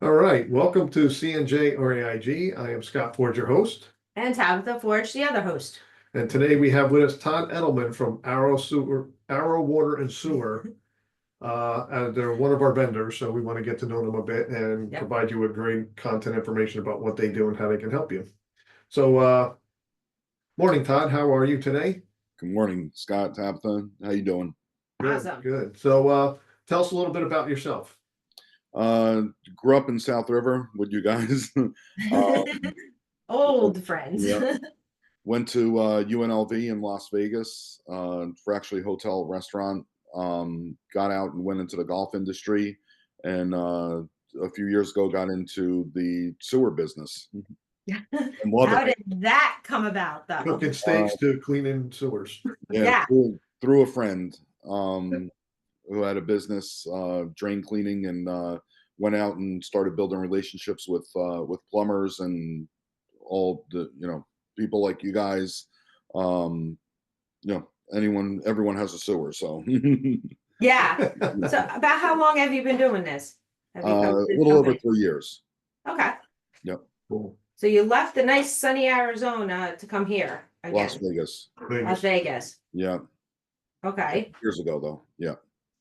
All right, welcome to CNJ or AIG. I am Scott Ford, your host, And Tabitha Forge, the other host. and today we have with us Todd Edelman from Arrow Water and Sewer. And they're one of our vendors, so we want to get to know them a bit and Yep. provide you with great content information about what they do and how they can help you. So, morning, Todd. How are you today? Good morning, Scott, Tabitha. How you doing? Good, Awesome. good. So, tell us a little bit about yourself. Uh, Grew up in South River with you guys. Old friends. Yeah. Went to UNLV in Las Vegas for actually hotel restaurant. Got out and went into the golf industry, and a few years ago got into the sewer business. And love How it. did that come about, though? Cooking steaks to cleaning sewers. Yeah. Through a friend who had a business, drain cleaning, and went out and started building relationships with plumbers and all the people like you guys. Everyone has a sewer, so Yeah. So about how long have you been doing this? Have you a come to this little over company? 3 years. Okay. Yep, Cool. So you left the nice sunny Arizona to come here Las again. Vegas. Las Vegas. Yeah, Okay. years ago though. Yeah.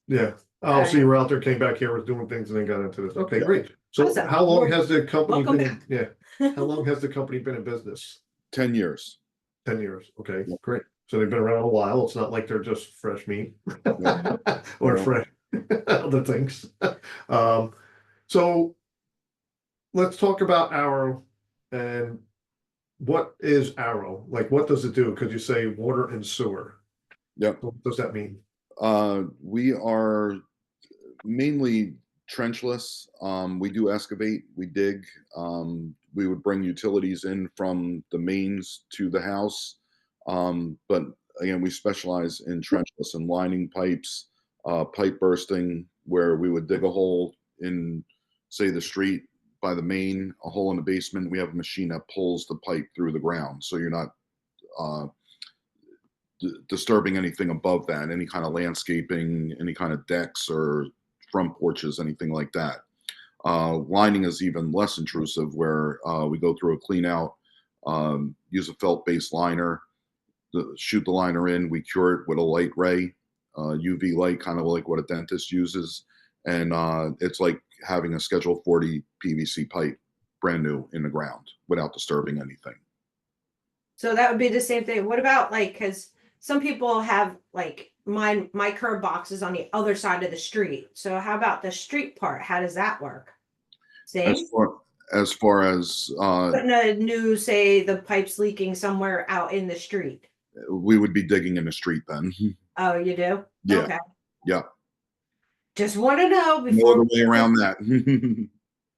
Yeah. Oh, so you were out there, came back here, was doing things, and then got into this. Okay, Yeah. great. So, Awesome. how long Well, has the company welcome been? back. Yeah. How long has the company been in business? 10 years. 10 years. Okay, Yeah. great. So they've been around a while. It's not like they're just fresh meat Yeah. or Yeah. fresh other things. Um, so let's talk about Arrow and what is Arrow? Like, what does it do? Because you say water and sewer. Yep. What does that mean? We are mainly trenchless. We do excavate, we dig. We would bring utilities in from the mains to the house. But again, we specialize in trenchless and lining pipes, pipe bursting, where we would dig a hole in, say, the street by the main, a hole in the basement. We have a machine that pulls the pipe through the ground. So you're not uh, disturbing anything above that, any kind of landscaping, any kind of decks or front porches, anything like that. Lining is even less intrusive, where we go through a clean out, use a felt-based liner, shoot the liner in, we cure it with a light ray, UV light, kind of like what a dentist uses. And it's like having a Schedule 40 PVC pipe, brand new in the ground, without disturbing anything. So that would be the same thing. What about because some people have my curb box is on the other side of the street. So how about the street part? How does that work? Same? As far as Putting a new, say the pipe's leaking somewhere out in the street. we would be digging in the street then. Oh, you do? Yeah. Okay. Yeah. Just want to know No before other way around that.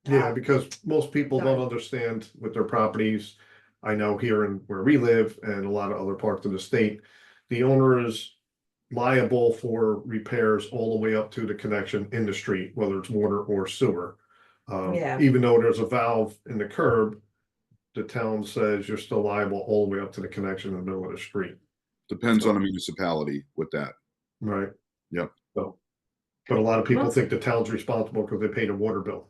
Yeah, because most people don't Sorry. understand with their properties. I know here in where we live and a lot of other parts of the state, the owner is liable for repairs all the way up to the connection in the street, whether it's water or sewer. Yeah. Even though there's a valve in the curb, the town says you're still liable all the way up to the connection in the middle of the street. Depends on the municipality with that. Right. Yep. So, but a lot of people Well- think the town's responsible because they paid a water bill.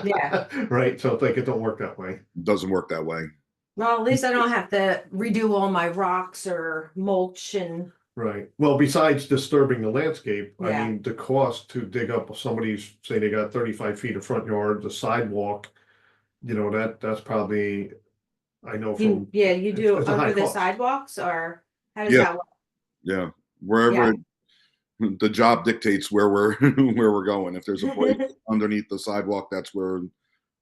Yeah. Right. So it's like it don't work that way. It doesn't work that way. Well, at least I don't have to redo all my rocks or mulch and Right. Well, besides disturbing the landscape, I Yeah. mean, the cost to dig up somebody's, say they got 35 feet of front yard, the sidewalk, that's probably, I know from, you do it's a high under the cost. sidewalks, or how does Yeah. that work? Yeah. Wherever the job dictates where we're where we're going. If there's a break underneath the sidewalk, that's where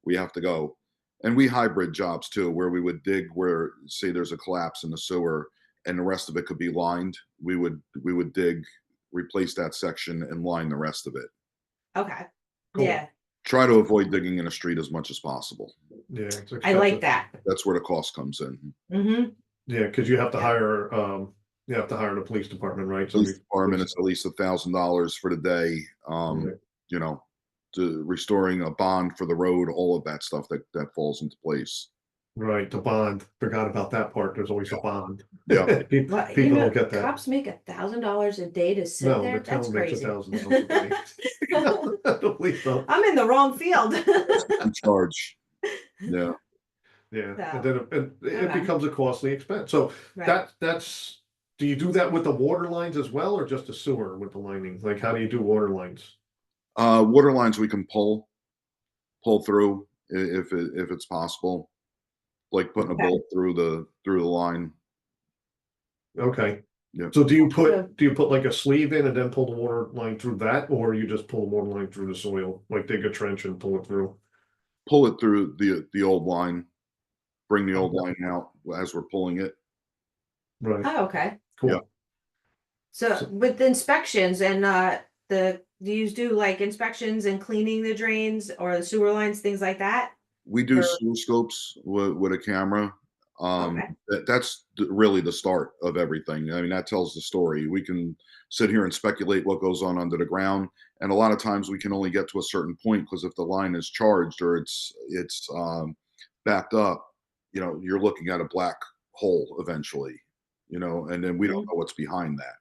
we have to go. And we hybrid jobs too, where we would dig where, say, there's a collapse in the sewer and the rest of it could be lined. We would dig, replace that section, and line the rest of it. Okay. Cool. Yeah. Try to avoid digging in a street as much as possible. Yeah, it's I like expensive. that. That's where the cost comes in. Mm-hmm. Yeah, because you have to Yeah. hire, the police department, right? Police department, it's at least $1,000 for the day. Right. You know, to restoring a bond for the road, all of that stuff that falls into place. Right, the bond, forgot about that part, there's always a bond. Yeah. Well, People don't get that. cops make $1,000 a day to sit No, there. the That's town makes crazy. $1,000 a day. I don't believe so. I'm in the wrong field. In charge. Yeah. Yeah, and So, then it okay. becomes a costly expense, so Right. that's, do you do that with the water lines as well, or just the sewer with the lining, like, how do you do water lines? Water lines we can pull through if it's possible, like putting a Okay. bolt through the line. Okay, Yeah. so do you So- put like a sleeve in and then pull the water line through that, or you just pull the water line through the soil, like dig a trench and pull it through? Pull it through the old line, bring the old Okay. line out as we're pulling it. Right, Oh, okay. Yeah. cool. So with the inspections and do you do like inspections and cleaning the drains or the sewer lines, things like that? We do Or- sewer scopes with a camera. Okay. That's really the start of everything. I mean, that tells the story. We can sit here and speculate what goes on under the ground, and a lot of times we can only get to a certain point because if the line is charged or it's backed up, you're looking at a black hole eventually, and then we don't Mhm. know what's behind that.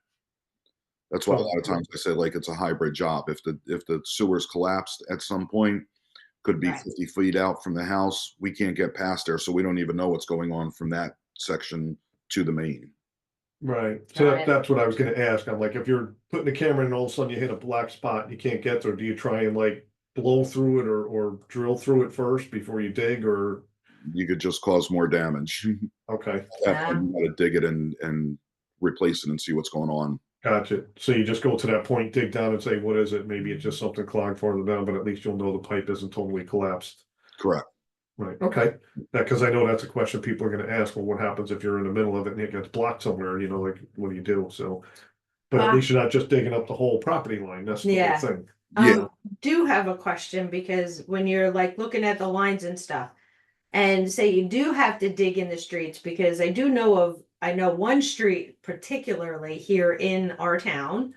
That's why a So, lot of times I say like it's a hybrid job. If the sewers collapsed at some point, could be Right. 50 feet out from the house. We can't get past there, so we don't even know what's going on from that section to the main. right, so Got it. that's what I was gonna ask, I'm like, if you're putting the camera in and all of a sudden you hit a black spot, you can't get there, do you try and like blow through it or drill through it first before you dig, or, You could just cause more damage. okay, At that point, you gotta dig it and replace it and see what's going on. gotcha, so you just go to that point, dig down and say, what is it, maybe it's just something clogged farther down, but at least you'll know the pipe isn't totally collapsed. Correct. Right, okay, because I know that's a question people are gonna ask, well, what happens if you're in the middle of it and it gets blocked somewhere, like, what do you do, so. But at Uh, least you're not just digging up the whole property line, that's the whole Yeah. thing. Yeah. Do have a question because when you're like looking at the lines and stuff, and say you do have to dig in the streets, because I know one street particularly here in our town,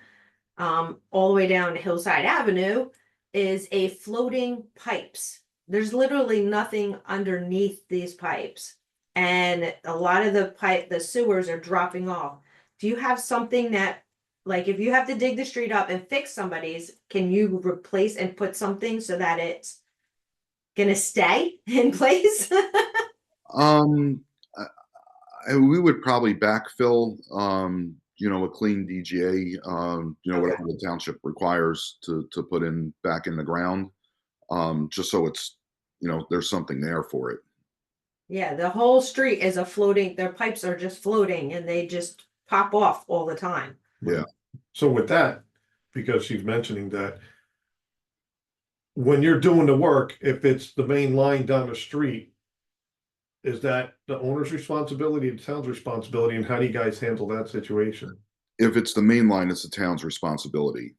all the way down Hillside Avenue, is a floating pipes. There's literally nothing underneath these pipes. And a lot of the sewers are dropping off. Do you have something that, like, if you have to dig the street up and fix somebody's, can you replace and put something so that it's gonna stay in place? Um, we would probably backfill, a clean DGA, Okay. whatever the township requires to put in back in the ground, just so it's, there's something there for it. Yeah, the whole street is their pipes are just floating and they just pop off all the time. Yeah. So with that, because she's mentioning that, when you're doing the work, if it's the main line down the street, is that the owner's responsibility, the town's responsibility, and how do you guys handle that situation? If it's the main line, it's the town's responsibility.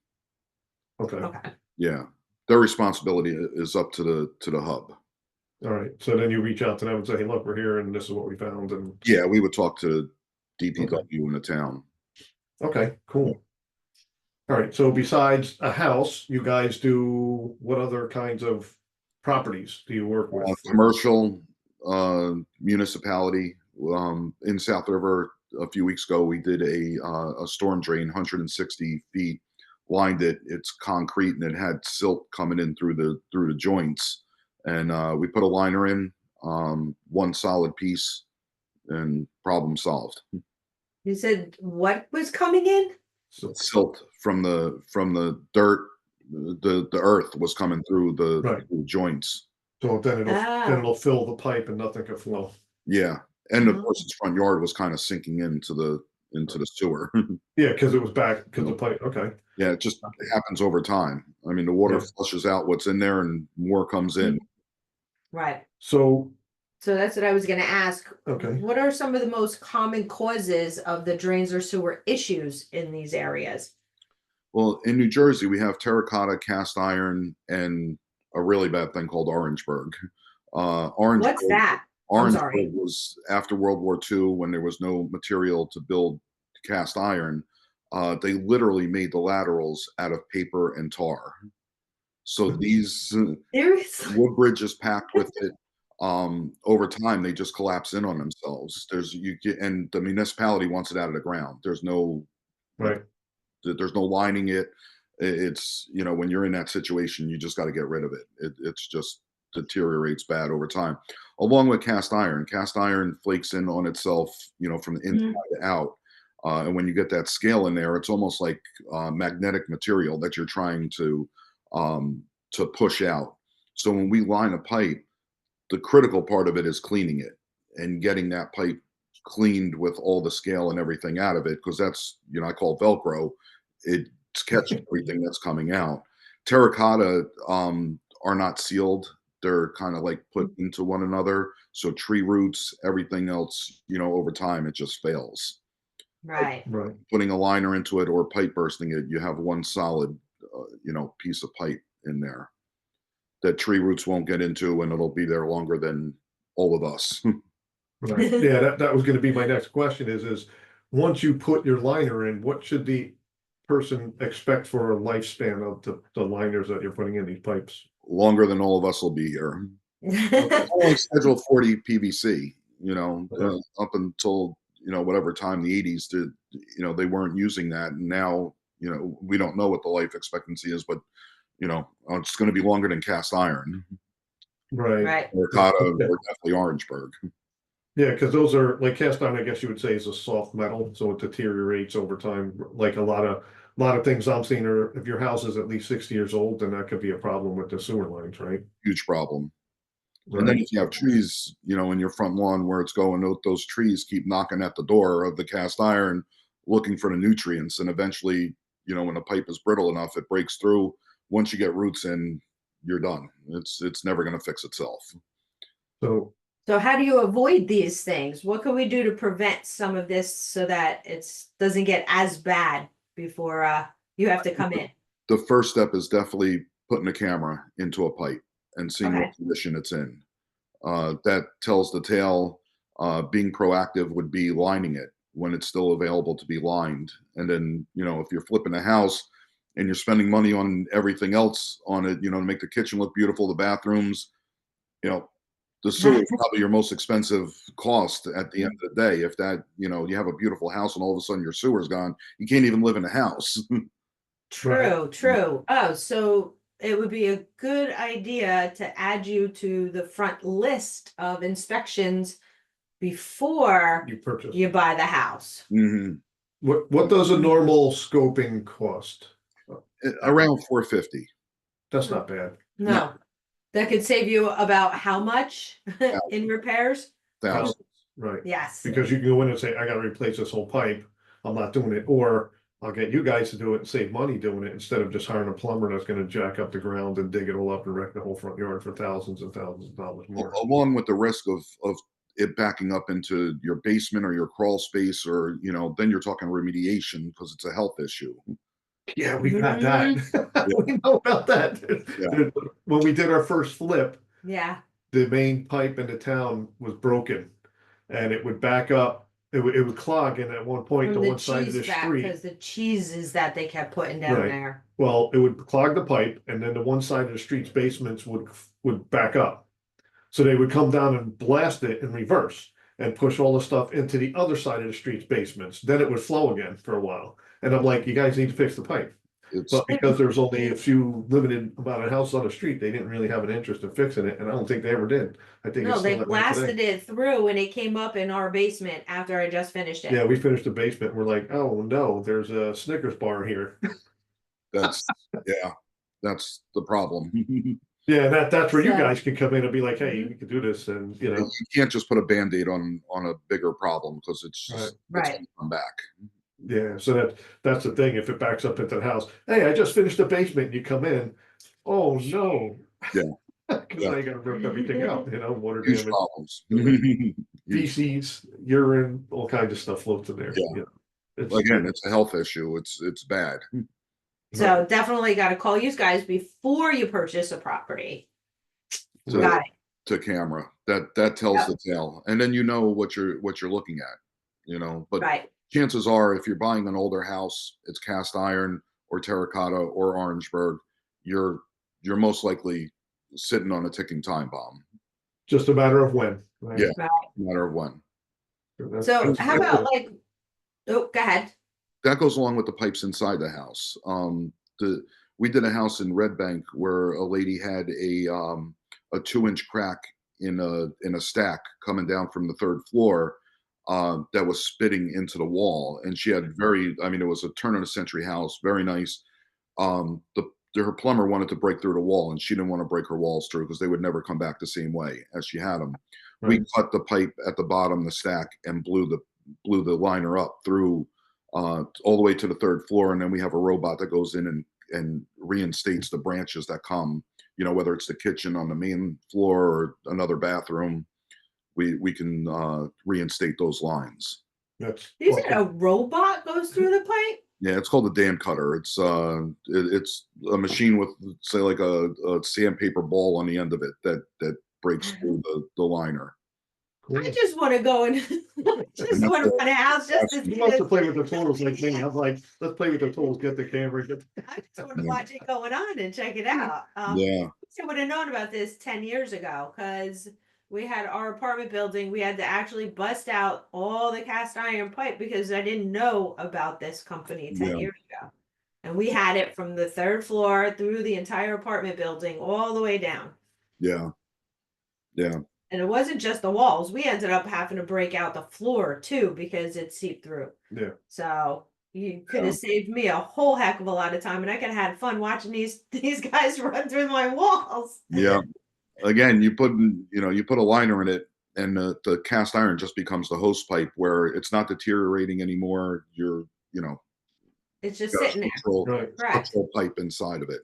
Okay, Okay. Yeah. Their responsibility is up to the hub. all right, so then you reach out to them and say, hey, look, we're here and this is what we found, and, Yeah, we would talk to DPW in the town. okay, cool. All right, so besides a house, you guys do, what other kinds of properties do you work with? Commercial, municipality. In South River a few weeks ago, we did a storm drain, 160 feet, lined it. It's concrete and it had silt coming in through the joints, and we put a liner in, one solid piece, and problem solved. You said what was coming in? So, Silt from the dirt, the earth was coming through Right. the joints. so then Ah. it'll fill the pipe and nothing can flow. Yeah, and the Mhm. person's front yard was kind of sinking into the sewer. Yeah, because it was back, because the pipe, okay, Yeah, it happens over time. I mean, the water Yeah. flushes out what's in there, and more comes in. Right. so, So that's what I was gonna ask. okay. What are some of the most common causes of the drains or sewer issues in these areas? Well, in New Jersey, we have terracotta, cast iron, and a really bad thing called Orangeburg. What's that? I'm sorry. Orangeburg was after World War II when there was no material to build cast iron. They literally made the laterals out of paper and tar. So these Seriously? wood bridges packed with it. over time they just collapse in on themselves. And the municipality wants it out of the ground. There's no Right. there's no lining it. It's, when you're in that situation, you just got to get rid of it. It's just deteriorates bad over time. Along with cast iron flakes in on itself, from the Mhm. inside out. And when you get that scale in there, it's almost like magnetic material that you're trying to push out. So when we line a pipe, the critical part of it is cleaning it and getting that pipe cleaned with all the scale and everything out of it, because that's, I call Velcro. It's catching everything that's coming out. Terracotta are not sealed. They're kind of like put into one another. So tree roots, everything else, over time, it just fails. Right. Right. Putting a liner into it or pipe bursting it, you have one solid, piece of pipe in there that tree roots won't get into, and it'll be there longer than all of us. Right. Yeah, that was gonna be my next question is once you put your liner in, what should the person expect for a lifespan of the liners that you're putting in these pipes? Longer than all of us will be here. It's only scheduled 40 PVC, up until, whatever time, the 80s, they weren't using that. And now, we don't know what the life expectancy is, but, it's going to be longer than cast iron. Right. Right. Ricotta Okay. or definitely Orangeburg. Yeah, because those are like cast iron, I guess you would say is a soft metal, so it deteriorates over time. Like a lot of things I'm seeing are if your house is at least 60 years old, then that could be a problem with the sewer lines, right? Huge problem. And then Right. if you have trees, in your front lawn where it's going, those trees keep knocking at the door of the cast iron looking for the nutrients. And eventually, when the pipe is brittle enough, it breaks through. Once you get roots in, you're done. It's never going to fix itself. So So how do you avoid these things? What can we do to prevent some of this so that it's doesn't get as bad before you have to come in? The first step is definitely putting a camera into a pipe and seeing what Okay. condition it's in. That tells the tale. Being proactive would be lining it when it's still available to be lined. And then, if you're flipping a house and you're spending money on everything else on it, to make the kitchen look beautiful, the bathrooms, the sewer is probably your most expensive cost at the end of the day. If that, you have a beautiful house and all of a sudden your sewer's gone, you can't even live in the house. right. True, true. Oh, so it would be a good idea to add you to the front list of inspections before You purchase. you buy the house. Hmm. What does a normal scoping cost? Around 450. That's not bad. No, that could save you about how much in repairs? Thousands. Right. Yes. Because you can go in and say, I gotta replace this whole pipe, I'm not doing it, or I'll get you guys to do it and save money doing it instead of just hiring a plumber that's gonna jack up the ground and dig it all up and wreck the whole front yard for thousands and thousands of dollars more. Along with the risk of it backing up into your basement or your crawl space, or then you're talking remediation because it's a health issue. Yeah, we've had Mhm. that. We know about that. Yeah. When we did our first flip, Yeah. the main pipe in the town was broken and it would back up. It would clog, and at one point, From the the one side of the cheese back, street. because the cheeses that they kept putting down Right. there. Well, it would clog the pipe, and then the one side of the street's basements would back up. So they would come down and blast it in reverse and push all the stuff into the other side of the street's basements. Then it would flow again for a while. And I'm like, you guys need to fix the pipe. It's But because there's only a few limited amount of houses on the street, they didn't really have an interest in fixing it, and I don't think they ever did. I think No, it's they still that way blasted today. it through and it came up in our basement after I just finished it. Yeah, we finished the basement. We're like, oh no, there's a Snickers bar here. that's yeah, that's the problem. Yeah, that's where you So- guys can come in and be like, hey, Mhm. we can do this, and You can't just put a band-aid on a bigger problem because it's just it's Right. gonna come back. yeah. So that's the thing. If it backs up into the house, hey, I just finished the basement, and you come in, oh no, Yeah. because Yeah. now you got to rip everything out. Water Huge damage, problems. Huge. feces, urine, all kinds of stuff floats in there. Yeah. It's, Again, it's a health issue. It's bad. So definitely got to call you guys before you purchase a property. So- Got it. To camera. That tells Yep. the tale. And then you know what you're looking at, but Right. chances are if you're buying an older house, it's cast iron or terracotta or Orangeburg, you're most likely sitting on a ticking time bomb. just a matter of when. Right? Yeah. Right. No matter when. So how about like, oh, go ahead. That goes along with the pipes inside the house. We did a house in Red Bank where a lady had a 2-inch crack in a stack coming down from the third floor that was spitting into the wall, and she had it was a turn of the century house, very nice. Her plumber wanted to break through the wall, and she didn't want to break her walls through because they would never come back the same way as she had them. Right. We cut the pipe at the bottom, the stack, and blew the liner up through all the way to the third floor, and then we have a robot that goes in and reinstates the branches that come. Whether it's the kitchen on the main floor or another bathroom, we can reinstate those lines. That's You said a robot goes through the pipe? Yeah, it's called a dam cutter. It's it's a machine with, say, like a sandpaper ball on the end of it that breaks through the liner. cool. I just want to go and just want to run a house just to You see love to this. play with the tools like me. I'm like, let's play with the tools, get the camera, get I just want to watch it going on and check it out. Yeah, I would have known about this 10 years ago because we had our apartment building. We had to actually bust out all the cast iron pipe because I didn't know about this company 10 Yeah. years ago. And we had it from the third floor through the entire apartment building all the way down. yeah, yeah. And it wasn't just the walls. We ended up having to break out the floor too because it seeped through. yeah. So you could have saved me a whole heck of a lot of time, and I could have had fun watching these guys run through my walls. Yeah. Again, you put a liner in it, and the cast iron just becomes the hose pipe where it's not deteriorating anymore. It's just Got a sitting there. Right. structural pipe inside of it.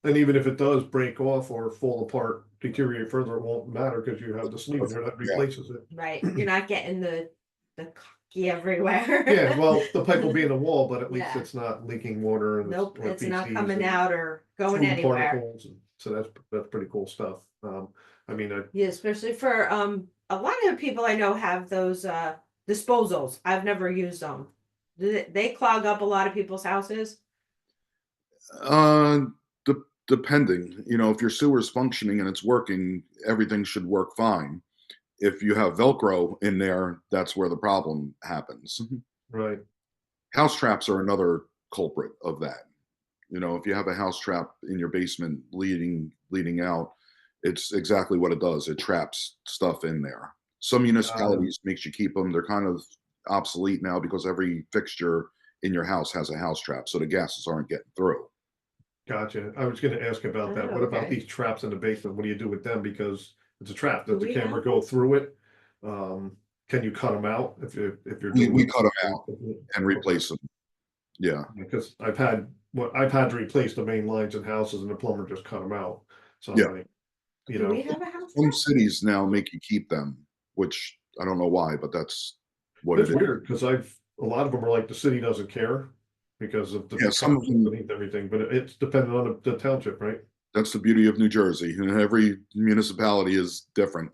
And even if it does break off or fall apart, deteriorate further, it won't matter because you have the sleeve there that replaces it. Right. You're not getting the cocky everywhere. Yeah, well, the pipe will be in the wall, but at least Yeah. it's not leaking water and Nope, or it's not feces coming and out or going food anywhere. particles. So that's pretty cool stuff. Yeah, especially for a lot of people I know have those disposals. I've never used them. Do they clog up a lot of people's houses? Depending, if your sewer's functioning and it's working, everything should work fine. If you have Velcro in there, that's where the problem happens. Right. House traps are another culprit of that. If you have a house trap in your basement leading out, it's exactly what it does. It traps stuff in there. Some municipalities makes you keep them. They're kind of obsolete now because every fixture in your house has a house trap, so the gases aren't getting through. Gotcha. I was going to ask about that. Oh, What about okay. these traps in the basement? What do you do with them? Because it's a trap. Do Does the we camera have go those? through it? Can you cut them out if you're We doing cut them out and replace them. Yeah. Because I've had to replace the main lines in houses and the plumber just cut them out. So I'm Yeah. like, Do we have a house Some trap? cities now make you keep them, which I don't know why, but that's what it's it is. weird because a lot of them are like the city doesn't care because of the Yeah, some of them- underneath everything, but it's dependent on the township, right? That's the beauty of New Jersey. Every municipality is different.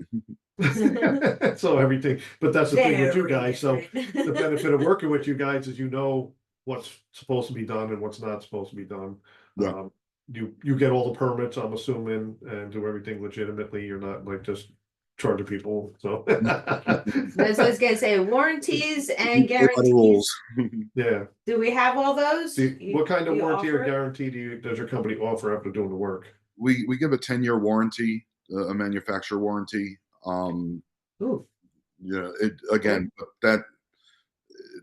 So everything, but that's the thing with you Very guys. So different. the benefit of working with you guys is what's supposed to be done and what's not supposed to be done. Yeah. You get all the permits, I'm assuming, and do everything legitimately. You're not like just charging people. So That's what I was gonna say. Warranties and Play by the guarantees. rules. yeah. Do we have all those? What kind of You warranty or offer it? guarantee does your company offer after doing the work? We give a 10-year warranty, a manufacturer warranty. Ooh, Again,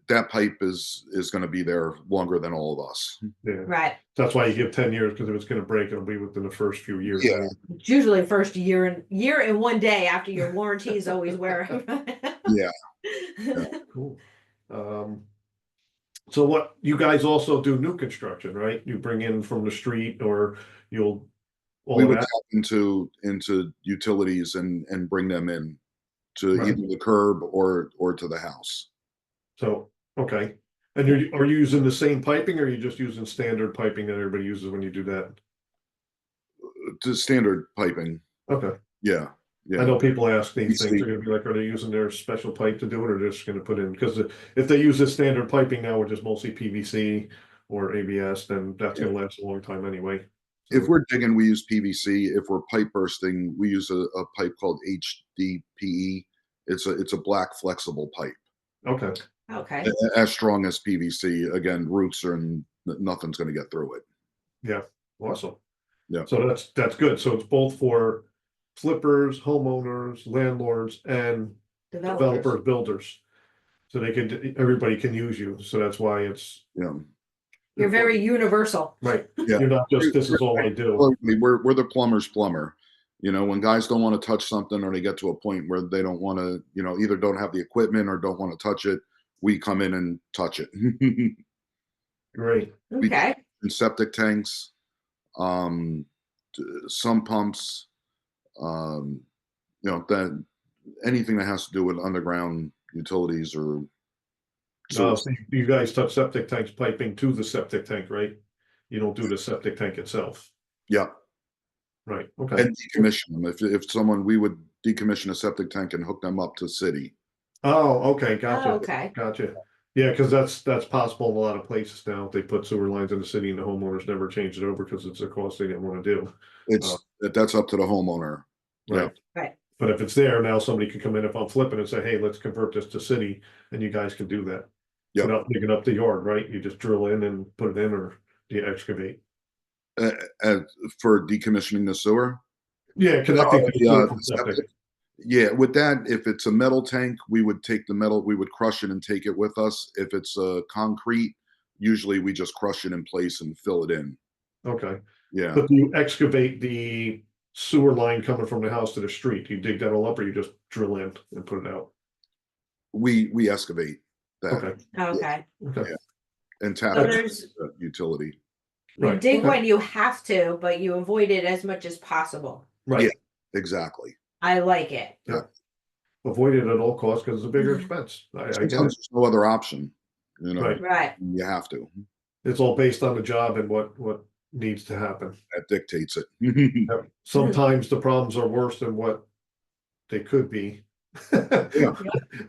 that pipe is going to be there longer than all of us. Yeah. right. That's why you give 10 years, because if it's gonna break, it'll be within the first few years. Yeah. It's usually first year and 1 day after your warranty is always wearing. Yeah. Cool. So what, you guys also do new construction, right? You bring in from the street or you'll. all We of would that? tap into utilities and bring them in to Right. either the curb or to the house. So, okay. And are you using the same piping or are you just using standard piping that everybody uses when you do that? To standard piping. Okay. Yeah. I Yeah. know people ask these We things, see- they're gonna be like, are they using their special pipe to do it or they're just gonna put in, because if they use this standard piping now, which is mostly PVC or ABS, then that's gonna last a long time anyway. If we're digging, we use PVC. If we're pipe bursting, we use a pipe called HDPE. It's a black flexible pipe, Okay, Okay. as strong as PVC. Again, roots are nothing's going to get through it. yeah, awesome. Yeah. So that's good. So it's both for flippers, homeowners, landlords, and developers, builders. So everybody can use you. So that's why it's Yeah. You're very universal. right. Yeah. You're not just this is all I do. We're the plumber's plumber. You know, when guys don't want to touch something or they get to a point where they don't want to, either don't have the equipment or don't want to touch it, we come in and touch it. Great. We Okay. in septic tanks, sump pumps, that anything that has to do with underground utilities or So you guys touch septic tanks piping to the septic tank, right? You don't do the septic tank itself. yeah, Right. Okay. and decommission them. If someone, we would decommission a septic tank and hook them up to city. Oh, okay. Gotcha. Oh, okay. Gotcha. Yeah, because that's possible in a lot of places now. They put sewer lines in the city and the homeowners never change it over because it's a cost they didn't want to do. That's up to the homeowner. Right. Right. But if it's there, now somebody can come in if I'm flipping and say, hey, let's convert this to city, and you guys can do that. Yep. Without digging up the yard, right? You just drill in and put it in, or do you excavate? For decommissioning the sewer. Yeah, connecting to the sewer from septic. septic. Yeah, with that, if it's a metal tank, we would take the metal, we would crush it and take it with us. If it's a concrete, usually we just crush it in place and fill it in. Okay. Yeah. But do you excavate the sewer line coming from the house to the street? Do you dig that all up, or you just drill in and put it out? We excavate that. Okay. Okay. Okay. Yeah. And tap So it there's to the utility. you Right. dig Okay. when you have to, but you avoid it as much as possible. Right. Yeah. Exactly. I like it. Yeah. Avoid it at all costs because it's a bigger expense. I get Sometimes it. there's no other option. Right. Right. You have to. It's all based on the job and what needs to happen. That dictates it. Yep. Sometimes the problems are worse than what they could be. Yeah.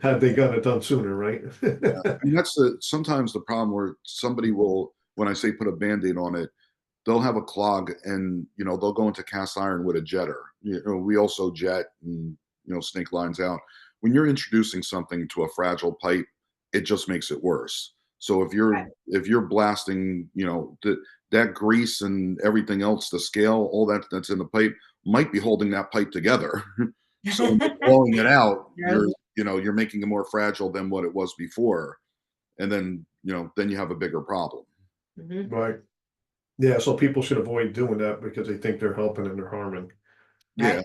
Had they got it done sooner, right? Yeah. And that's sometimes the problem where somebody will, when I say put a Band-Aid on it, they'll have a clog and they'll go into cast iron with a jetter. We also jet and snake lines out. When you're introducing something to a fragile pipe, it just makes it worse. So if you're blasting, that grease and everything else, the scale, all that's in the pipe might be holding that pipe together. So when you're blowing it out, you're making it more fragile than what it was before, and then then you have a bigger problem. Mhm. Right. Yeah, so people should avoid doing that because they think they're helping and they're harming. Yeah.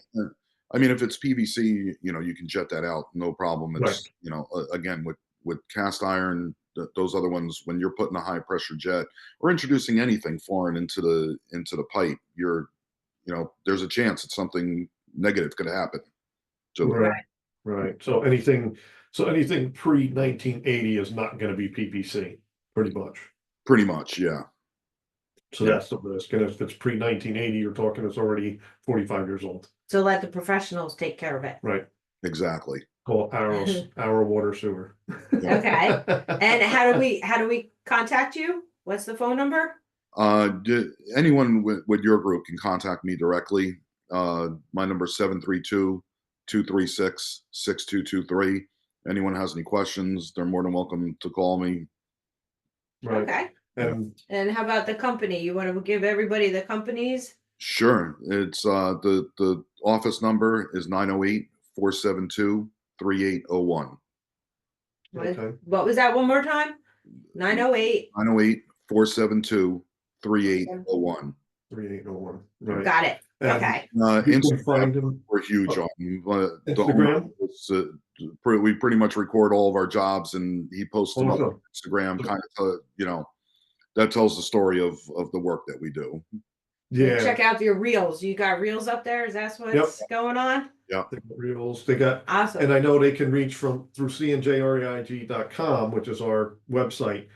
I mean, if it's PVC, you can jet that out, no problem. It's, again, with cast iron, those other ones, when you're putting a high pressure jet or introducing anything foreign into the pipe, there's a chance that something negative could happen. So Right. Right. So anything pre 1980 is not going to be PVC, pretty much. pretty much, yeah. So that's the risk. And if it's pre 1980, you're talking it's already 45 years old. So let the professionals take care of it. Right. Exactly. Call our water sewer. Okay. And how do we contact you? What's the phone number? Anyone with your group can contact me directly. My number is 732-236-6223. Anyone has any questions, they're more than welcome to call me. Right. Okay. And how about the company? You want to give everybody the companies? Sure. It's the office number is 908-472-3801. okay. What was that one more time? 908. 908-472-3801. 3801. Right. Got it. And Okay. you can Instagram, find them. we're huge on. Instagram? We pretty much record all of our jobs, and he posts them up on Awesome. Instagram. Kind of, that tells the story of the work that we do. Yeah. Check out your reels. You got reels up there? Is that what's going on? Yeah. They got reels. They got, Awesome. and I know they can reach through cnjreig.com, which is our website.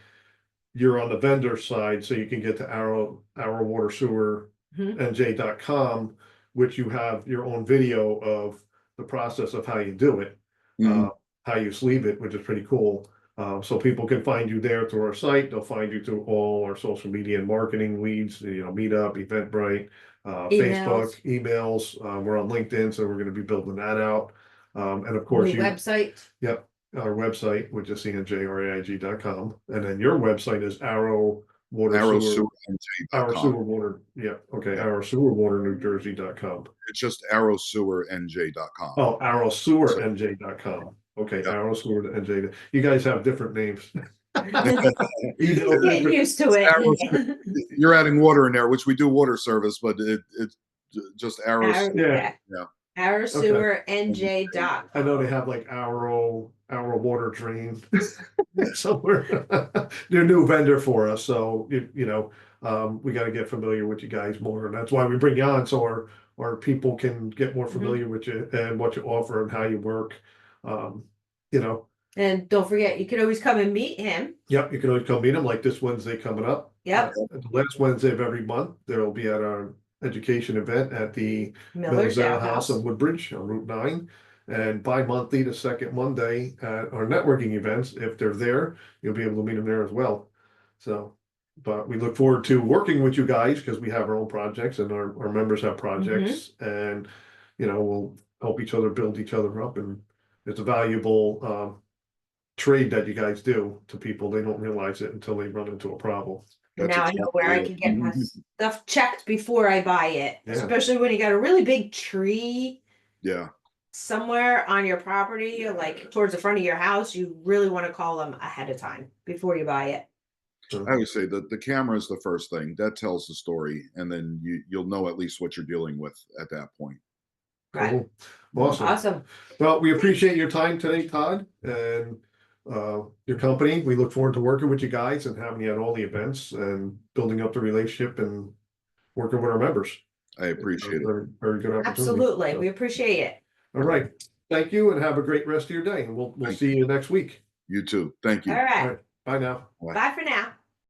You're on the vendor side, so you can get to our water sewer nj.com, which you have your own video of the process of how you do it, how you sleeve it, which is pretty cool. So people can find you there through our site. They'll find you through all our social media and marketing leads, Meetup, Eventbrite, Facebook, emails. We're on LinkedIn, so we're going to be building that out. And of course, New website. Yep, our website, which is cnjraig.com. And then your website is Arrow Water Sewer. Our arrowsewernj.com. sewer water, yeah, okay, our sewer water New Jersey.com. It's just arrowsewernj.com. Oh, arrow sewer nj.com. Okay, Yep. arrow sewer nj. You guys have different names. Getting used to it. You're adding water in there, which we do water service, but it's just arrows. Yeah. Arrowsewernj.com. I know they have like arrow water drain somewhere. They're a new vendor for us, so we got to get familiar with you guys more, and that's why we bring you on, so our people can get more familiar with you and what you offer and how you work. And don't forget, you can always come and meet him. Yep, you can always come meet him, like this Wednesday coming up. Yep. The last Wednesday of every month, there'll be at our education event at the Miller's Ale House in Woodbridge on Route 9. And bi-monthly, the second Monday at our networking events, if they're there, you'll be able to meet them there as well. So, but we look forward to working with you guys because we have our own projects and our members have projects, and we'll help each other build each other up, and it's a valuable trade that you guys do to people. They don't realize it until they run into a problem. Now I know where I can get my stuff checked before I buy it, especially when you got a really big tree. Yeah. Somewhere on your property, like towards the front of your house, you really want to call them ahead of time before you buy it. I would say that the camera is the first thing that tells the story, and then you'll know at least what you're dealing with at that point. Cool. Awesome. Well, we appreciate your time today, Todd, and your company. We look forward to working with you guys and having you at all the events and building up the relationship and working with our members. I appreciate it. Very, very good opportunity. Absolutely. So, we appreciate it. all right. Thank you, and have a great rest of your day. And we'll see you next week. You too. Thank you. All right. Bye now. Bye for now.